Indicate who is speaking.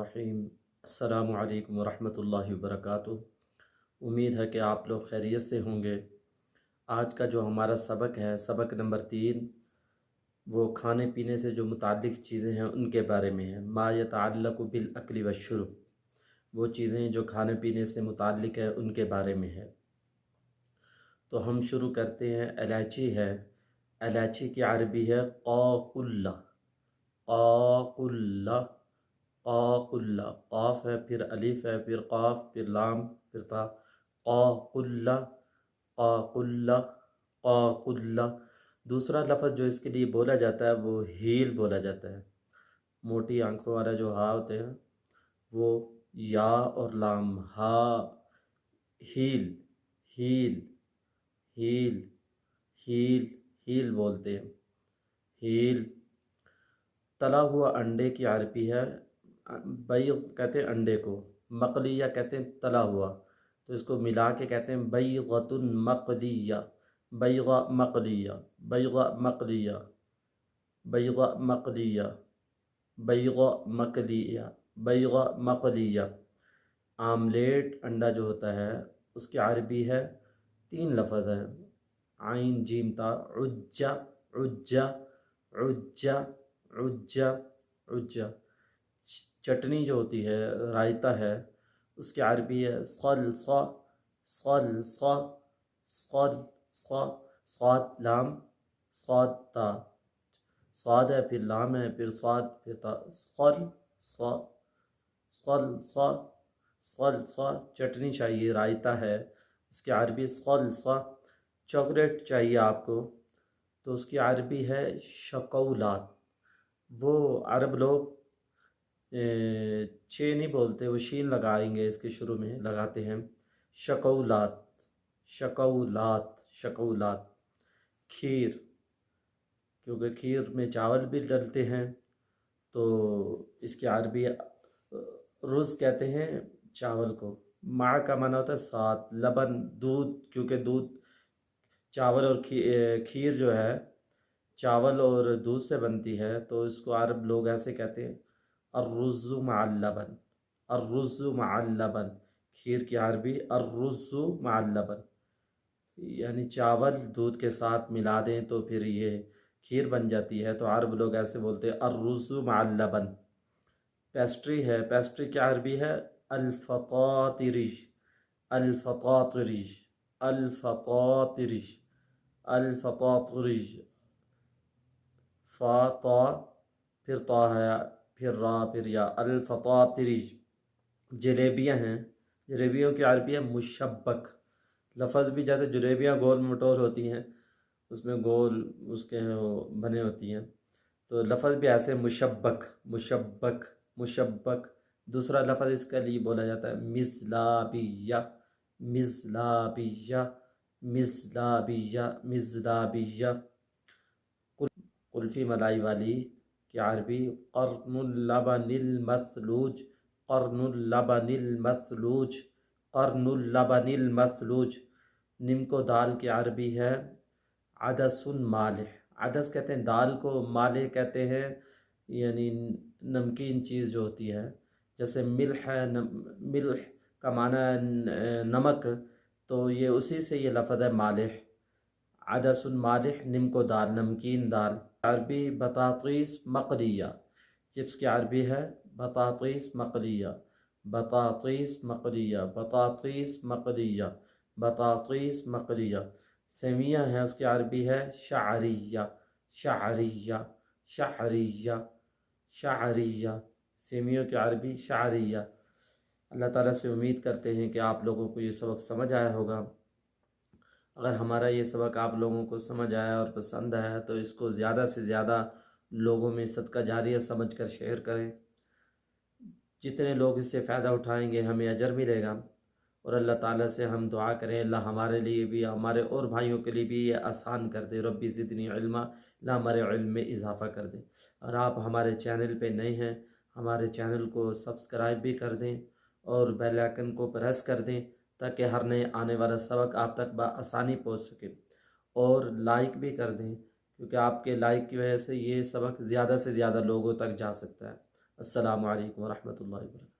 Speaker 1: रहीम। अस्सलामु अलैकुम वरहमतुल्लाहि वबरकातुहू। उम्मीद है कि आप लोग खैरियत से होंगे। आज का जो हमारा सबक है, सबक नंबर 3, वो खाने पीने से जो मुताल्लिक़ चीज़ें हैं उनके बारे में है। मा यतअल्लक़ु बिल अक्ल व शुर्ब, वो चीज़ें जो खाने पीने से मुताल्लिक़ है उनके बारे में है। तो हम शुरू करते हैं। इलायची है, इलायची की अरबी है क़ाक़ुल्ला। क़ाक़ुल्ला, क़ाक़ुल्ला, क़ाफ़ है, फिर अलिफ़ है, फिर क़ाफ़, फिर लाम, फिर ता। क़ाक़ुल्ला, क़ाक़ुल्ला, क़ाक़ुल्ला। दूसरा लफ्ज़ जो इसके लिए बोला जाता है वो हील बोला जाता है। मोटी आंखों वाला जो हा होते हैं वो या और लाम, हा, हील, हील, हील, हील, हील बोलते हैं, हील। तला हुआ अंडे की अरबी है, बैग कहते हैं अंडे को, मकलिया कहते हैं तला हुआ, तो इसको मिला के कहते हैं बैगतुन मकलिया। बैगा मकलिया, बैगा मकलिया, बैगा मकलिया, बैगा मकलिया, बैगा मकलिया। आमलेट अंडा जो होता है उसकी अरबी है, 3 लफ्ज़ है, आइन जीम ता, उज्जा, उज्जा, उज्जा, उज्जा, उज्जा। चटनी जो होती है, रायता है, उसकी अरबी है सल सा, सल सा, सल सा, स्वाद लाम, स्वाद ता, स्वाद है, फिर लाम है, फिर स्वाद, फिर ता, सल सा, सल सा, सल सा। चटनी चाहिए, रायता है, उसकी अरबी सल सा। चॉकलेट चाहिए आपको, तो उसकी अरबी है शकौलात। वो अरब लोग चे नहीं बोलते, वो शीन लगाएंगे, इसके शुरू में लगाते हैं, शकौलात, शकौलात, शकौलात। खीर, क्योंकि खीर में चावल भी डलते हैं, तो इसकी अरबी रुज़ कहते हैं चावल को। माँ का माना होता है साथ, लबन दूध, क्योंकि दूध चावल और खीर जो है चावल और दूध से बनती है, तो इसको अरब लोग ऐसे कहते हैं अर्रुज़्ज़ु मअल लबन, अर्रुज़्ज़ु मअल लबन। खीर की अरबी अर्रुज़्ज़ु मअल लबन, यानी चावल दूध के साथ मिला दें तो फिर ये खीर बन जाती है, तो अरब लोग ऐसे बोलते हैं अर्रुज़्ज़ु मअल लबन। पेस्ट्री है, पेस्ट्री की अरबी है अल-फ़तातिरिज, अल-फ़तातिरिज, अल-फ़तातिरिज, अल-फ़तातिरिज। फ़ा ता, फिर ता है, फिर रा, फिर या, अल-फ़तातिरिज। जलेबियाँ हैं, जलेबियों की अरबी है मुशब्बक। लफ्ज़ भी जैसे जलेबियाँ गोल मटोल होती हैं, उसमें गोल उसके वो बने होती हैं, तो लफ्ज़ भी ऐसे मुशब्बक, मुशब्बक, मुशब्बक। दूसरा लफ्ज़ इसके लिए बोला जाता है मिज़लाबिया, मिज़लाबिया, मिज़लाबिया, मिज़लाबिया। कुल्फ़ी मलाई वाली की अरबी क़र्नुल लबनिल मसलूज, क़र्नुल लबनिल मसलूज, क़र्नुल लबनिल मसलूज। निम्को दाल की अरबी है अदसुन मालिह। अदस कहते हैं दाल को, मालिह कहते हैं यानी नमकीन चीज़ जो होती है, जैसे मिल्ह है, मिल्ह का माना है नमक, तो ये उसी से ये लफ्ज़ है मालिह। अदसुन मालिह, निम्को दाल, नमकीन दाल। अरबी बतातीस मकलिया, चिप्स की अरबी है बतातीस मकलिया, बतातीस मकलिया, बतातीस मकलिया, बतातीस मकलिया। सेवियाँ है, उसकी अरबी है शारिया, शारिया, शारिया, शारिया। सेवियों की अरबी शारिया। अल्लाह ताला से उम्मीद करते हैं कि आप लोगों को ये सबक समझ आया होगा। अगर हमारा ये सबक आप लोगों को समझ आया और पसंद आया तो इसको ज़्यादा से ज़्यादा लोगों में सदका जारिया समझ कर शेयर करें। जितने लोग इससे फ़ायदा उठाएंगे हमें अजर मिलेगा। और अल्लाह ताला से हम दुआ करें, अल्लाह हमारे लिए भी, हमारे और भाइयों के लिए भी ये आसान कर दे। रब्बी ज़िदनी इल्मा, अल्लाह हमारे इल्म में इजाफ़ा कर दे। और आप हमारे चैनल पे नए हैं, हमारे चैनल को सब्सक्राइब भी कर दें और बेल आइकन को प्रेस कर दें, ताकि हर नए आने वाला सबक आप तक बआसानी पहुँच सके। और लाइक भी कर दें, क्योंकि आपके लाइक की वजह से ये सबक ज़्यादा से ज़्यादा लोगों तक जा सकता है। السلام علیکم ورحمۃ اللہ وبرکاتہ.